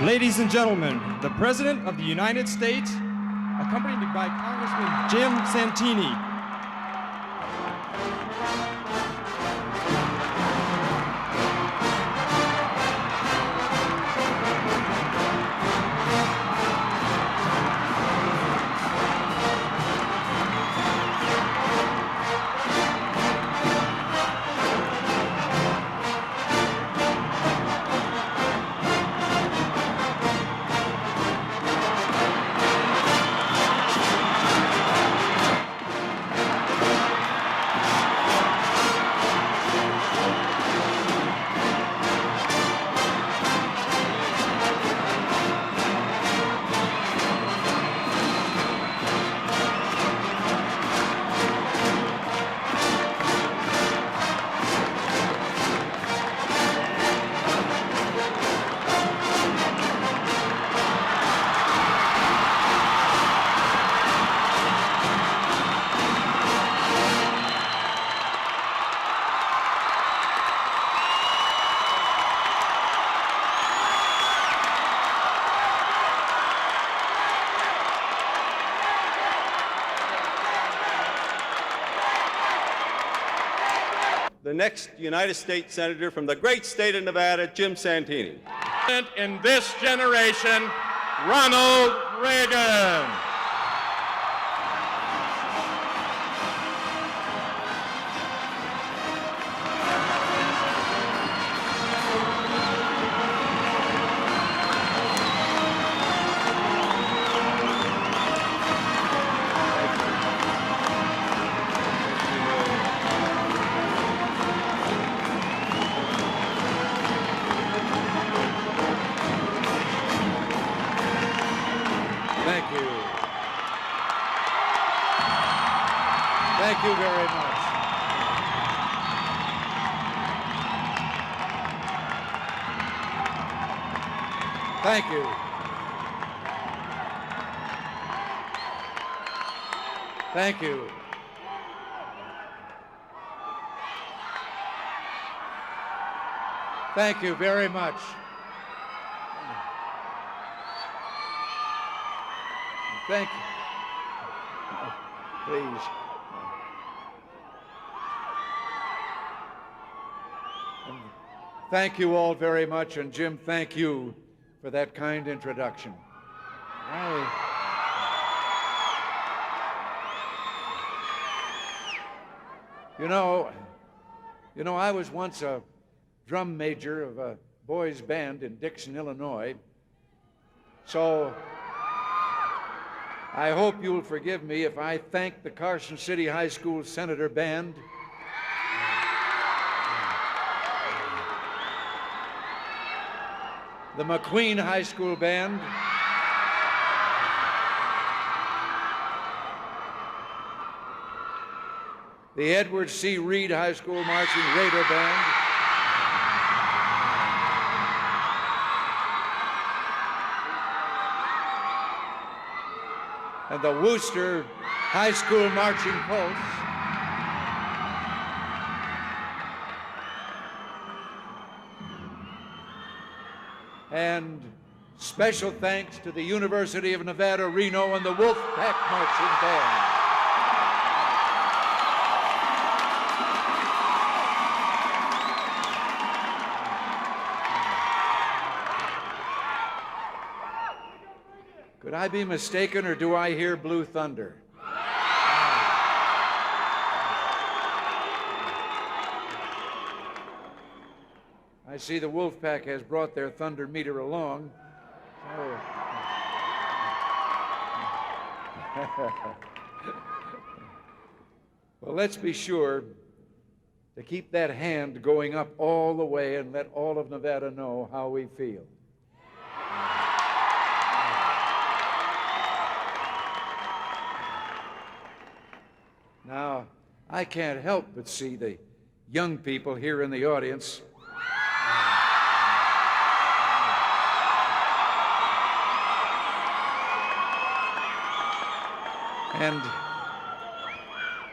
Ladies and gentlemen, the President of the United States, accompanied by Congressman Jim Santini. The next United States Senator from the great state of Nevada, Jim Santini. In this generation, Ronald Reagan. Thank you. Thank you very much. Thank you. Thank you. Thank you very much. Thank you. Please. Thank you all very much, and Jim, thank you for that kind introduction. You know, I was once a drum major of a boys' band in Dixon, Illinois, so I hope you'll forgive me if I thank the Carson City High School Senator Band, the McQueen High School Band, the Edward C. Reed High School Marching Raider Band, and the Worcester High School Marching Post, and special thanks to the University of Nevada, Reno, and the Wolfpack Marching Band. Could I be mistaken, or do I hear Blue Thunder? I see the Wolfpack has brought their thunder meter along. Well, let's be sure to keep that hand going up all the way and let all of Nevada know how we feel. Now, I can't help but see the young people here in the audience.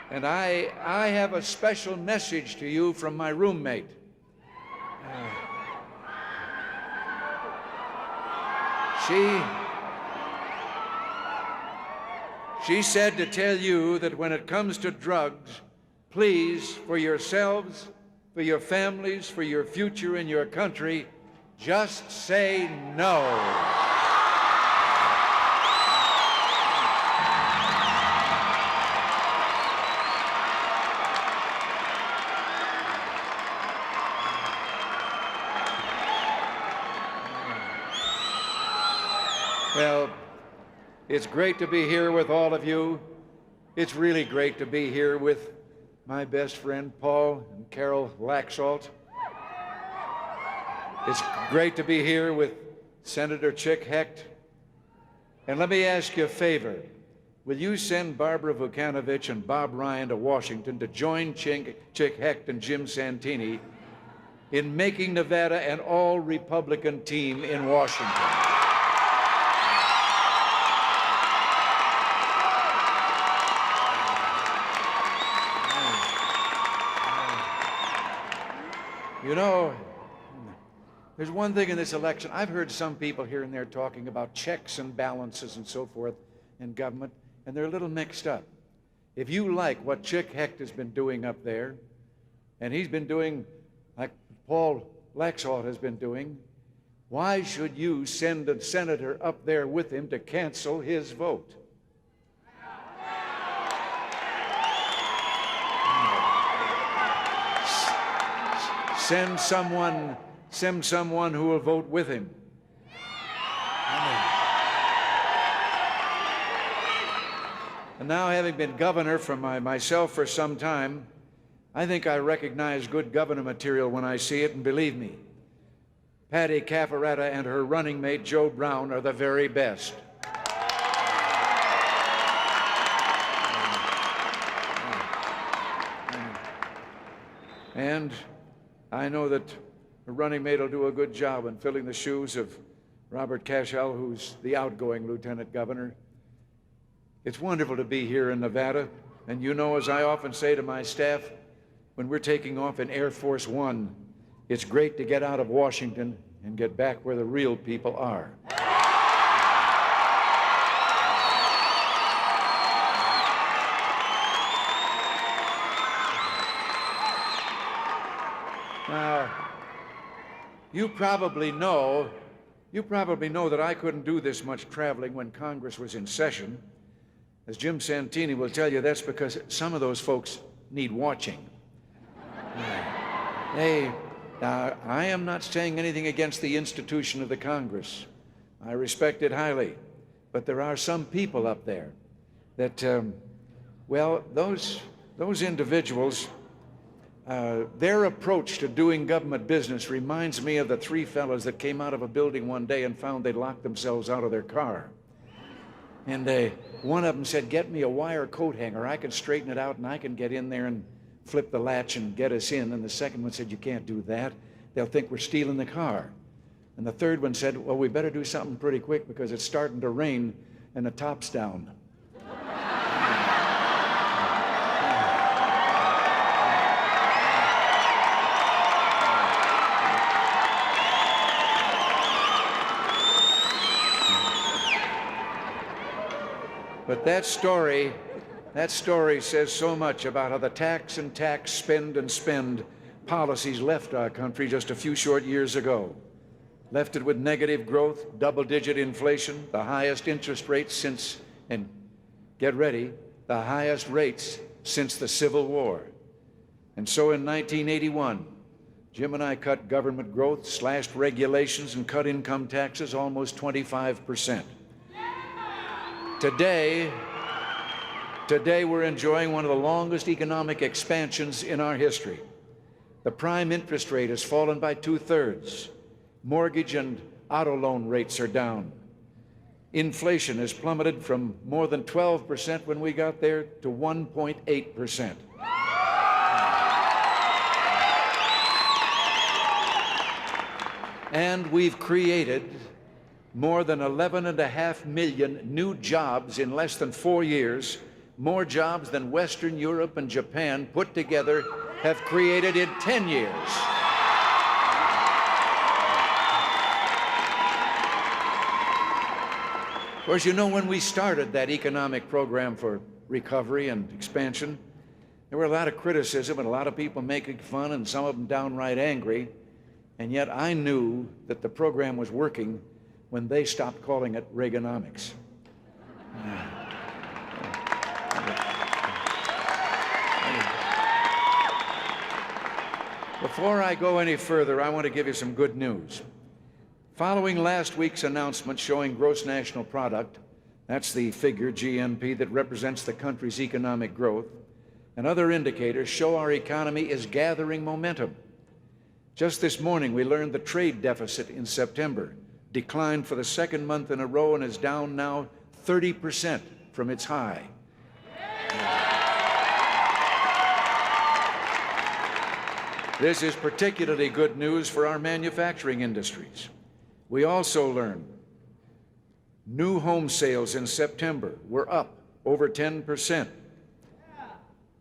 And I have a special message to you from my roommate. She said to tell you that when it comes to drugs, please, for yourselves, for your families, for your future and your country, just say no. Well, it's great to be here with all of you. It's really great to be here with my best friend, Paul and Carol Laxalt. It's great to be here with Senator Chick Hecht. And let me ask you a favor. Will you send Barbara Vukanovich and Bob Ryan to Washington to join Chick Hecht and Jim Santini in making Nevada an all-Republican team in Washington? You know, there's one thing in this election. I've heard some people here and there talking about checks and balances and so forth in government, and they're a little mixed up. If you like what Chick Hecht has been doing up there, and he's been doing like Paul Laxalt has been doing, why should you send a senator up there with him to cancel his vote? Send someone who will vote with him. And now, having been governor for myself for some time, I think I recognize good governor material when I see it, and believe me, Patty Caffaretta and her running mate Joe Brown are the very best. And I know that the running mate will do a good job in filling the shoes of Robert Cashel, who's the outgoing lieutenant governor. It's wonderful to be here in Nevada. And you know, as I often say to my staff, when we're taking off in Air Force One, it's great to get out of Washington and get back where the real people are. Now, you probably know that I couldn't do this much traveling when Congress was in session. As Jim Santini will tell you, that's because some of those folks need watching. I am not saying anything against the institution of the Congress. I respect it highly. But there are some people up there that, well, those individuals, their approach to doing government business reminds me of the three fellows that came out of a building one day and found they'd locked themselves out of their car. And one of them said, "Get me a wire coat hanger. I can straighten it out and I can get in there and flip the latch and get us in." And the second one said, "You can't do that. They'll think we're stealing the car." And the third one said, "Well, we better do something pretty quick because it's starting to rain and the top's down." But that story says so much about how the tax and tax, spend and spend policies left our country just a few short years ago. Left it with negative growth, double-digit inflation, the highest interest rates since, and get ready, the highest rates since the Civil War. And so in 1981, Jim and I cut government growth, slashed regulations, and cut income taxes almost 25%. Today we're enjoying one of the longest economic expansions in our history. The prime interest rate has fallen by 2/3. Mortgage and auto loan rates are down. Inflation has plummeted from more than 12% when we got there to 1.8%. And we've created more than 11.5 million new jobs in less than 4 years, more jobs than Western Europe and Japan put together have created in 10 years. course, you know, when we started that economic program for recovery and expansion, there were a lot of criticism and a lot of people making fun and some of them downright angry. And yet I knew that the program was working when they stopped calling it Reaganomics. Before I go any further, I want to give you some good news. Following last week's announcement showing gross national product, that's the figure, GNP, that represents the country's economic growth, and other indicators show our economy is gathering momentum. Just this morning, we learned the trade deficit in September declined for the second month in a row and is down now 30% from its high. This is particularly good news for our manufacturing industries. We also learned new home sales in September were up over 10%.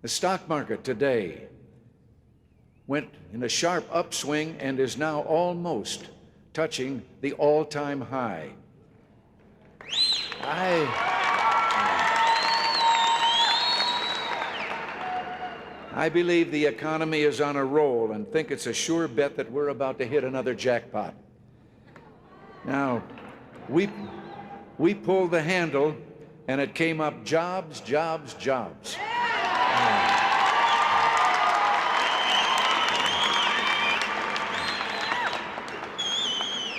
The stock market today went in a sharp upswing and is now almost touching the all-time high. I believe the economy is on a roll and think it's a sure bet that we're about to hit another jackpot. Now, we pulled the handle and it came up jobs, jobs, jobs.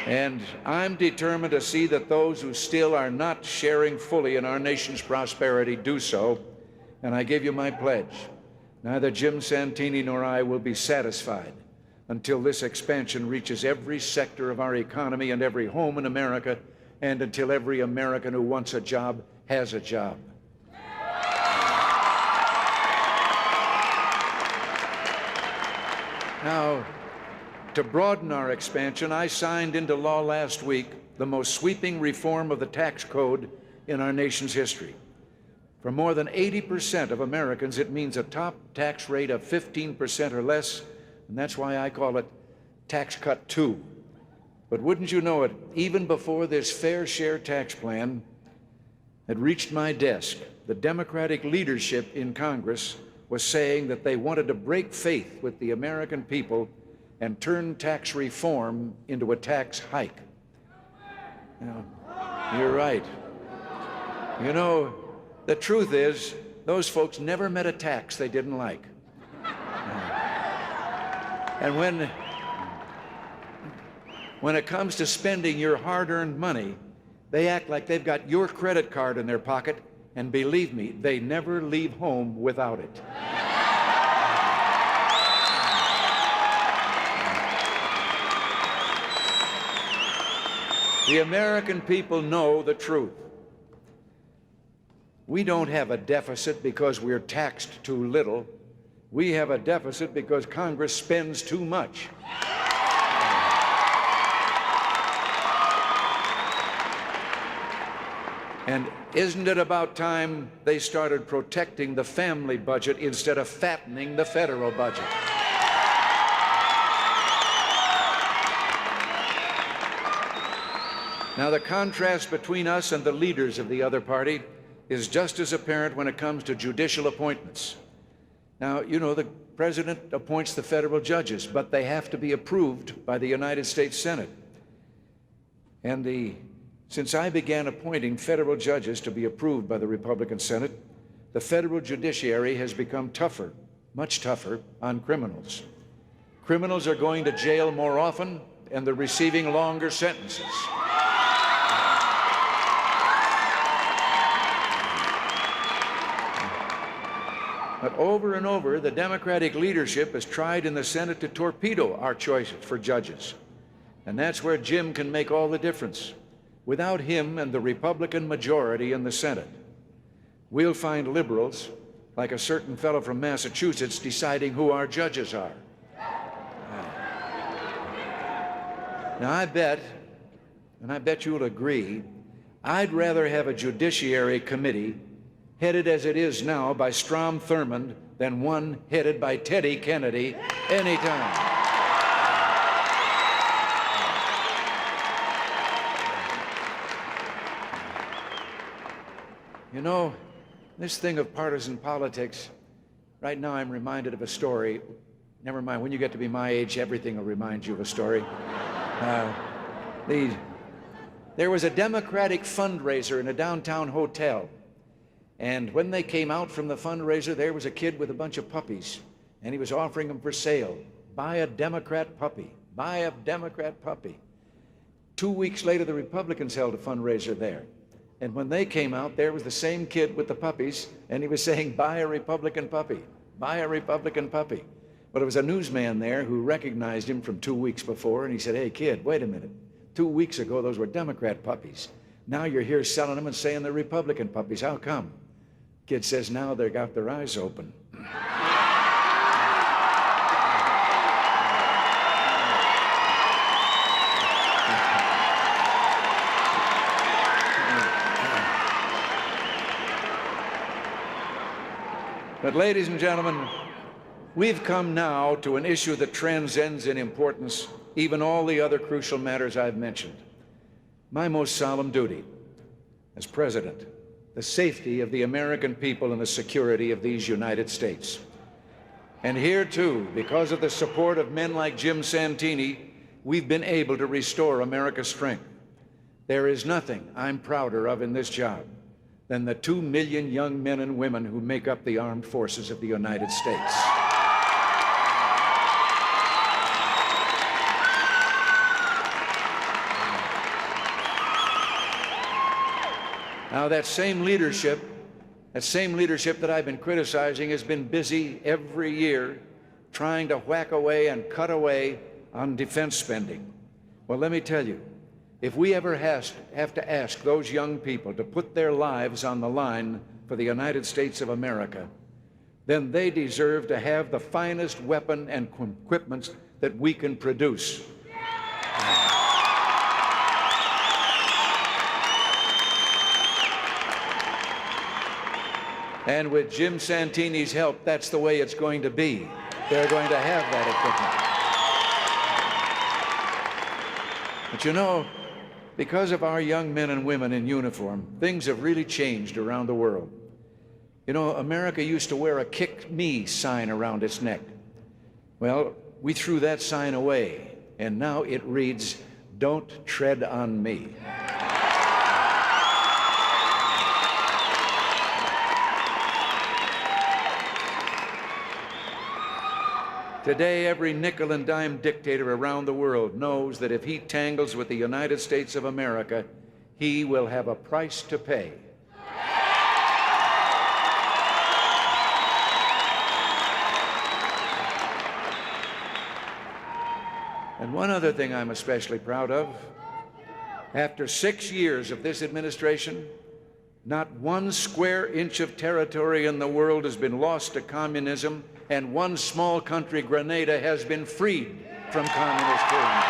And I'm determined to see that those who still are not sharing fully in our nation's prosperity do so, and I give you my pledge. Neither Jim Santini nor I will be satisfied until this expansion reaches every sector of our economy and every home in America, and until every American who wants a job has a job. Now, to broaden our expansion, I signed into law last week the most sweeping reform of the tax code in our nation's history. For more than 80% of Americans, it means a top tax rate of 15% or less, and that's why I call it Tax Cut 2. But wouldn't you know it, even before this fair share tax plan had reached my desk, the Democratic leadership in Congress was saying that they wanted to break faith with the American people and turn tax reform into a tax hike. Now, you're right. You know, the truth is, those folks never met a tax they didn't like. And when it comes to spending your hard-earned money, they act like they've got your credit card in their pocket, and believe me, they never leave home without it. The American people know the truth. We don't have a deficit because we're taxed too little. We have a deficit because Congress spends too much. And isn't it about time they started protecting the family budget instead of fattening the federal budget? Now, the contrast between us and the leaders of the other party is just as apparent when it comes to judicial appointments. Now, you know, the president appoints the federal judges, but they have to be approved by the United States Senate. And since I began appointing federal judges to be approved by the Republican Senate, the federal judiciary has become tougher, much tougher, on criminals. Criminals are going to jail more often, and they're receiving longer sentences. But over and over, the Democratic leadership has tried in the Senate to torpedo our choices for judges. And that's where Jim can make all the difference. Without him and the Republican majority in the Senate, we'll find liberals, like a certain fellow from Massachusetts, deciding who our judges are. Now, I bet, and I bet you'll agree, I'd rather have a judiciary committee headed as it is now by Strom Thurmond than one headed by Teddy Kennedy anytime. You know, this thing of partisan politics, right now I'm reminded of a story. Never mind, when you get to be my age, everything will remind you of a story. There was a Democratic fundraiser in a downtown hotel. And when they came out from the fundraiser, there was a kid with a bunch of puppies, and he was offering them for sale. Buy a Democrat puppy. Buy a Democrat puppy. 2 weeks later, the Republicans held a fundraiser there. And when they came out, there was the same kid with the puppies, and he was saying, buy a Republican puppy. Buy a Republican puppy. But it was a newsman there who recognized him from 2 weeks before, and he said, hey, kid, wait a minute. 2 weeks ago, those were Democrat puppies. Now you're here selling them and saying they're Republican puppies. How come? Kid says now they got their eyes open. But ladies and gentlemen, we've come now to an issue that transcends in importance even all the other crucial matters I've mentioned. My most solemn duty as president, the safety of the American people and the security of these United States. And here too, because of the support of men like Jim Santini, we've been able to restore America's strength. There is nothing I'm prouder of in this job than the 2 million young men and women who make up the armed forces of the United States. Now that same leadership that I've been criticizing has been busy every year trying to whack away and cut away on defense spending. Well, let me tell you, if we ever have to ask those young people to put their lives on the line for the United States of America, then they deserve to have the finest weapon and equipment that we can produce. And with Jim Santini's help, that's the way it's going to be. They're going to have that equipment. But you know, because of our young men and women in uniform, things have really changed around the world. You know, America used to wear a "Kick Me" sign around its neck. Well, we threw that sign away, and now it reads, "Don't tread on me." Today, every nickel and dime dictator around the world knows that if he tangles with the United States of America, he will have a price to pay. And one other thing I'm especially proud of, after 6 years of this administration, not 1 square inch of territory in the world has been lost to communism, and 1 small country, Grenada, has been freed from communist tyranny.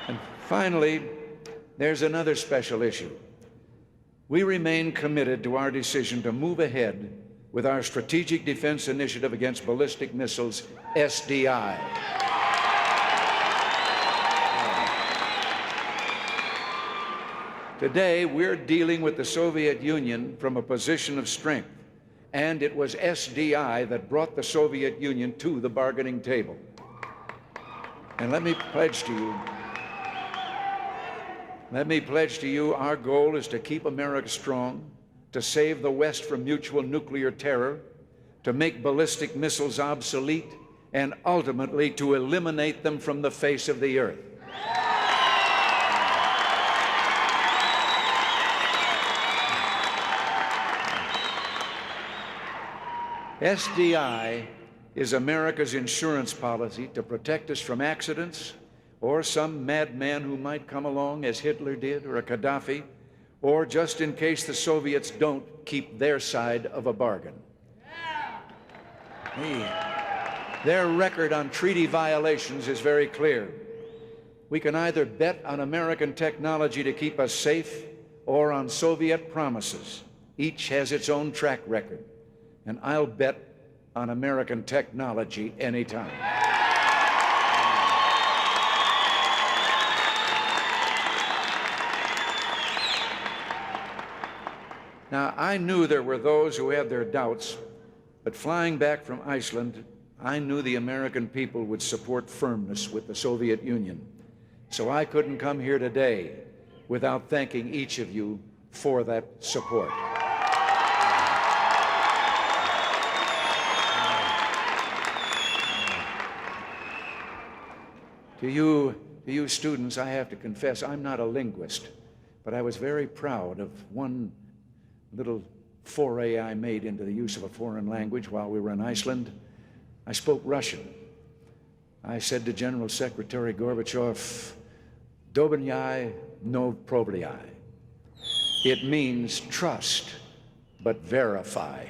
And finally, there's another special issue. We remain committed to our decision to move ahead with our Strategic Defense Initiative against ballistic missiles, SDI. Today, we're dealing with the Soviet Union from a position of strength, and it was SDI that brought the Soviet Union to the bargaining table. And let me pledge to you, our goal is to keep America strong, to save the West from mutual nuclear terror, to make ballistic missiles obsolete, and ultimately to eliminate them from the face of the earth. SDI is America's insurance policy to protect us from accidents or some madman who might come along, as Hitler did, or a Gaddafi, or just in case the Soviets don't keep their side of a bargain. Their record on treaty violations is very clear. We can either bet on American technology to keep us safe or on Soviet promises. Each has its own track record. And I'll bet on American technology anytime. Now, I knew there were those who had their doubts, but flying back from Iceland, I knew the American people would support firmness with the Soviet Union. So I couldn't come here today without thanking each of you for that support. To you students, I have to confess, I'm not a linguist, but I was very proud of one little foray I made into the use of a foreign language while we were in Iceland. I spoke Russian. I said to General Secretary Gorbachev, "Dobenyai no problyai." It means trust, but verify.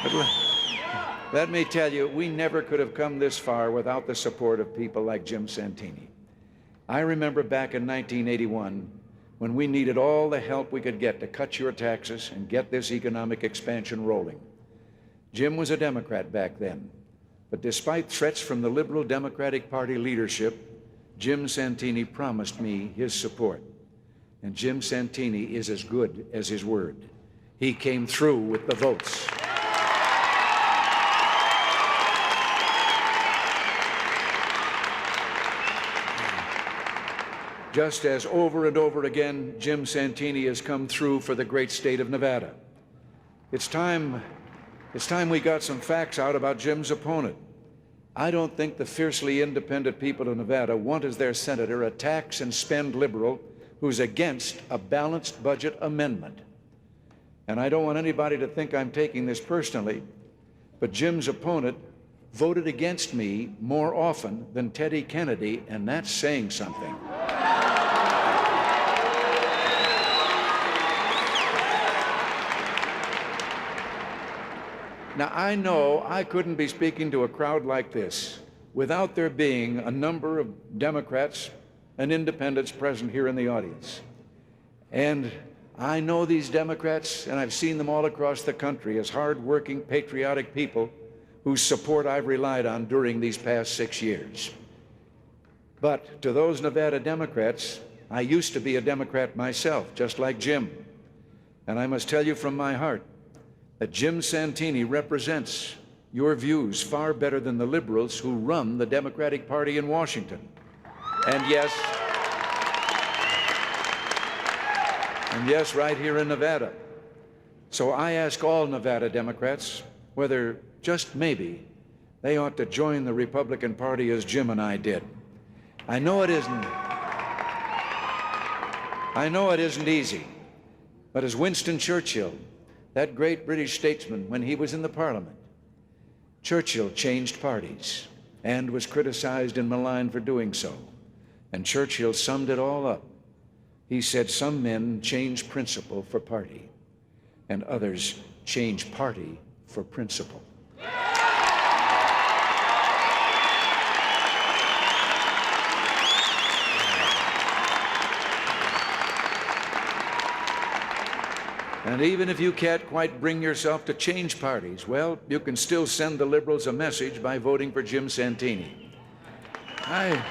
But let me tell you, we never could have come this far without the support of people like Jim Santini. I remember back in 1981 when we needed all the help we could get to cut your taxes and get this economic expansion rolling. Jim was a Democrat back then, but despite threats from the liberal Democratic Party leadership, Jim Santini promised me his support. And Jim Santini is as good as his word. He came through with the votes. Just as over and over again, Jim Santini has come through for the great state of Nevada. It's time we got some facts out about Jim's opponent. I don't think the fiercely independent people of Nevada want as their senator a tax and spend liberal who's against a balanced budget amendment. And I don't want anybody to think I'm taking this personally, but Jim's opponent voted against me more often than Teddy Kennedy, and that's saying something. Now, I know I couldn't be speaking to a crowd like this without there being a number of Democrats and independents present here in the audience. And I know these Democrats, and I've seen them all across the country as hard-working, patriotic people whose support I've relied on during these past 6 years. But to those Nevada Democrats, I used to be a Democrat myself, just like Jim. And I must tell you from my heart that Jim Santini represents your views far better than the liberals who run the Democratic Party in Washington. And yes, right here in Nevada. So I ask all Nevada Democrats whether, just maybe, they ought to join the Republican Party as Jim and I did. I know it isn't easy, but as Winston Churchill, that great British statesman, when he was in the Parliament, Churchill changed parties and was criticized and maligned for doing so. And Churchill summed it all up. He said, "Some men change principle for party, and others change party for principle." And even if you can't quite bring yourself to change parties, well, you can still send the liberals a message by voting for Jim Santini. I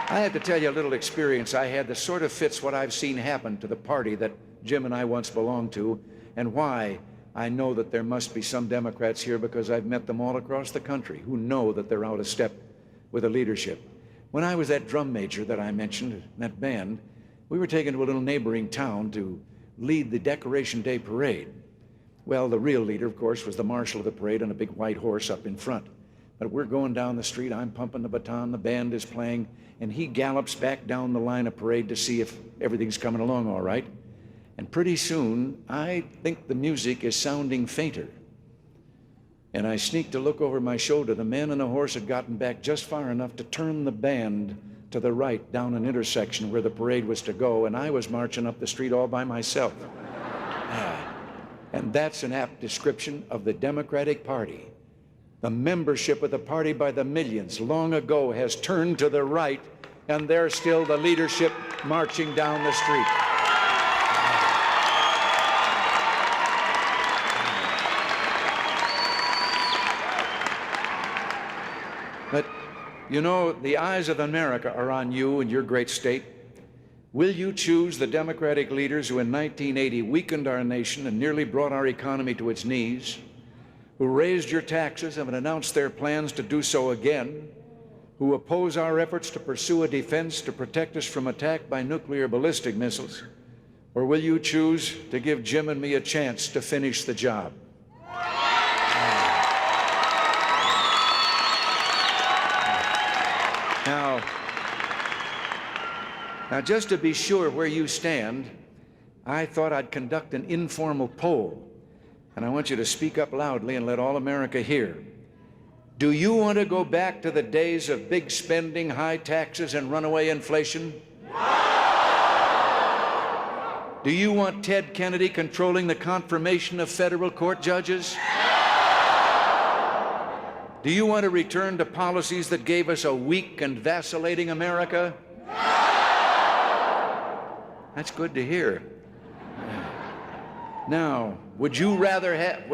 have to tell you a little experience I had that sort of fits what I've seen happen to the party that Jim and I once belonged to, and why I know that there must be some Democrats here, because I've met them all across the country who know that they're out of step with the leadership. When I was that drum major that I mentioned, that band, we were taken to a little neighboring town to lead the Decoration Day parade. Well, the real leader, of course, was the marshal of the parade on a big white horse up in front. But we're going down the street, I'm pumping the baton, the band is playing, and he gallops back down the line of parade to see if everything's coming along all right. And pretty soon, I think the music is sounding fainter. And I sneaked to look over my shoulder. The man on the horse had gotten back just far enough to turn the band to the right down an intersection where the parade was to go, and I was marching up the street all by myself. And that's an apt description of the Democratic Party. The membership of the party by the millions long ago has turned to the right, and there's still the leadership marching down the street. But, you know, the eyes of America are on you and your great state. Will you choose the Democratic leaders who in 1980 weakened our nation and nearly brought our economy to its knees, who raised your taxes and announced their plans to do so again, who oppose our efforts to pursue a defense to protect us from attack by nuclear ballistic missiles? Or will you choose to give Jim and me a chance to finish the job? Now, just to be sure where you stand, I thought I'd conduct an informal poll, and I want you to speak up loudly and let all America hear. Do you want to go back to the days of big spending, high taxes, and runaway inflation? Do you want Ted Kennedy controlling the confirmation of federal court judges? Do you want to return to policies that gave us a weak and vacillating America? That's good to hear. Now, would you rather have,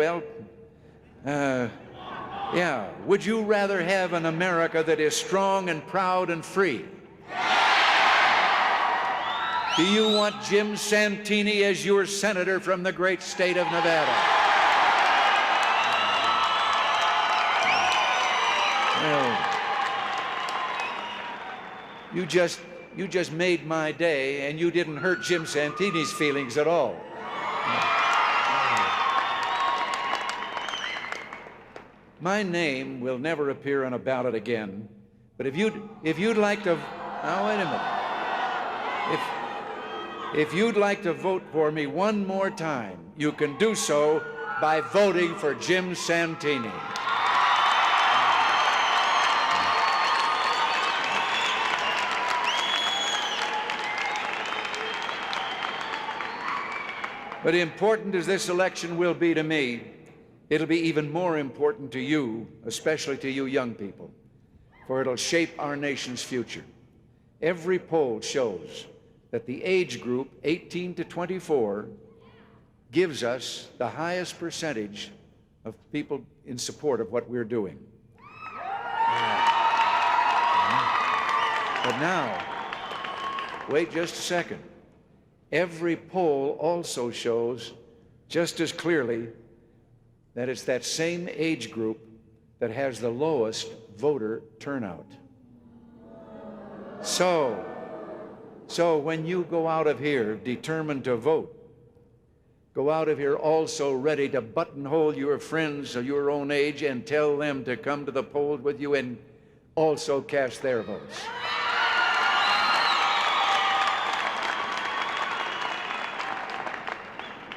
would you rather have an America that is strong and proud and free? Do you want Jim Santini as your senator from the great state of Nevada? Well, you just made my day, and you didn't hurt Jim Santini's feelings at all. My name will never appear on a ballot again, but if you'd like to, now wait a minute. If you'd like to vote for me one more time, you can do so by voting for Jim Santini. But important as this election will be to me, it'll be even more important to you, especially to you young people, for it'll shape our nation's future. Every poll shows that the age group 18 to 24 gives us the highest percentage of people in support of what we're doing. But now, wait just a second. Every poll also shows just as clearly that it's that same age group that has the lowest voter turnout. So when you go out of here determined to vote, go out of here also ready to buttonhole your friends of your own age and tell them to come to the polls with you and also cast their votes.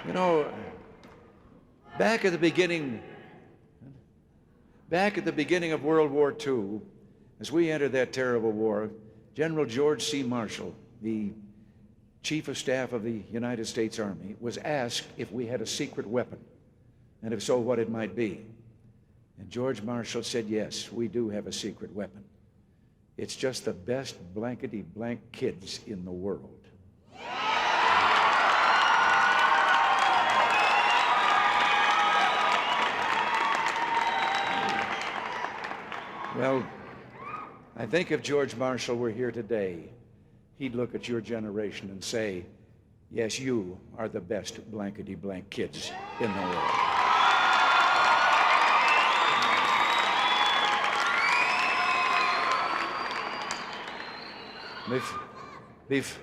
You know, back at the beginning of World War II, as we entered that terrible war, General George C. Marshall, the Chief of Staff of the United States Army, was asked if we had a secret weapon, and if so, what it might be. And George Marshall said, yes, we do have a secret weapon. It's just the best blankety-blank kids in the world. Well, I think if George Marshall were here today, he'd look at your generation and say, yes, you are the best blankety-blank kids in the world. If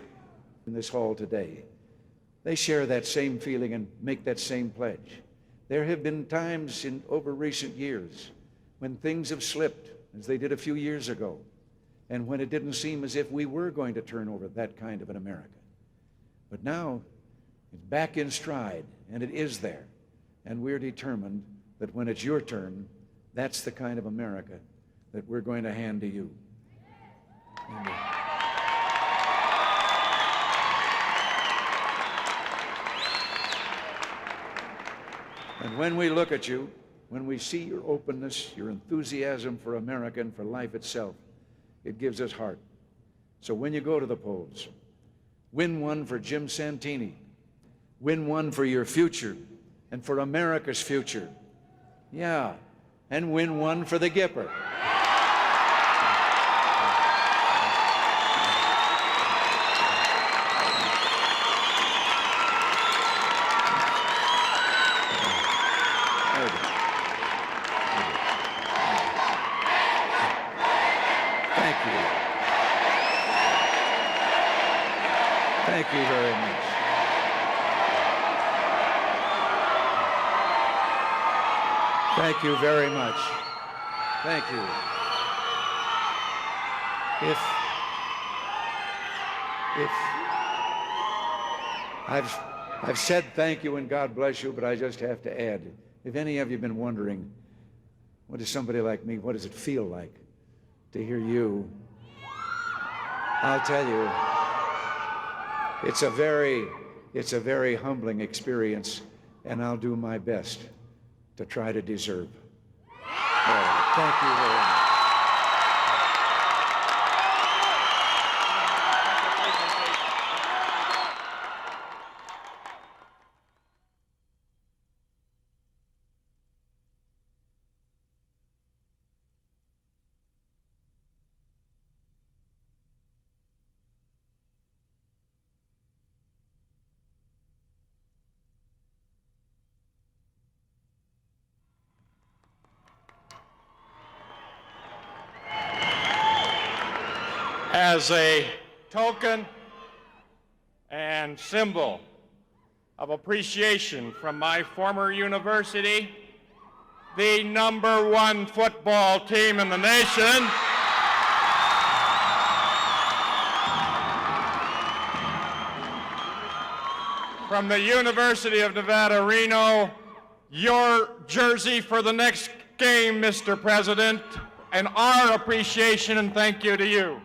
in this hall today, they share that same feeling and make that same pledge. There have been times over recent years when things have slipped, as they did a few years ago, and when it didn't seem as if we were going to turn over that kind of an America. But now, it's back in stride, and it is there. And we're determined that when it's your turn, that's the kind of America that we're going to hand to you. And when we look at you, when we see your openness, your enthusiasm for America and for life itself, it gives us heart. So when you go to the polls, win one for Jim Santini. Win one for your future and for America's future. Yeah, and win one for the Gipper. Thank you very much. Thank you. If I've said thank you and God bless you, but I just have to add, if any of you have been wondering, what does somebody like me, what does it feel like to hear you? I'll tell you, it's a very humbling experience, and I'll do my best to try to deserve. Thank you very much. As a token and symbol of appreciation from my former university, the #1 football team in the nation, from the University of Nevada, Reno, your jersey for the next game, Mr. President, and our appreciation and thank you to you.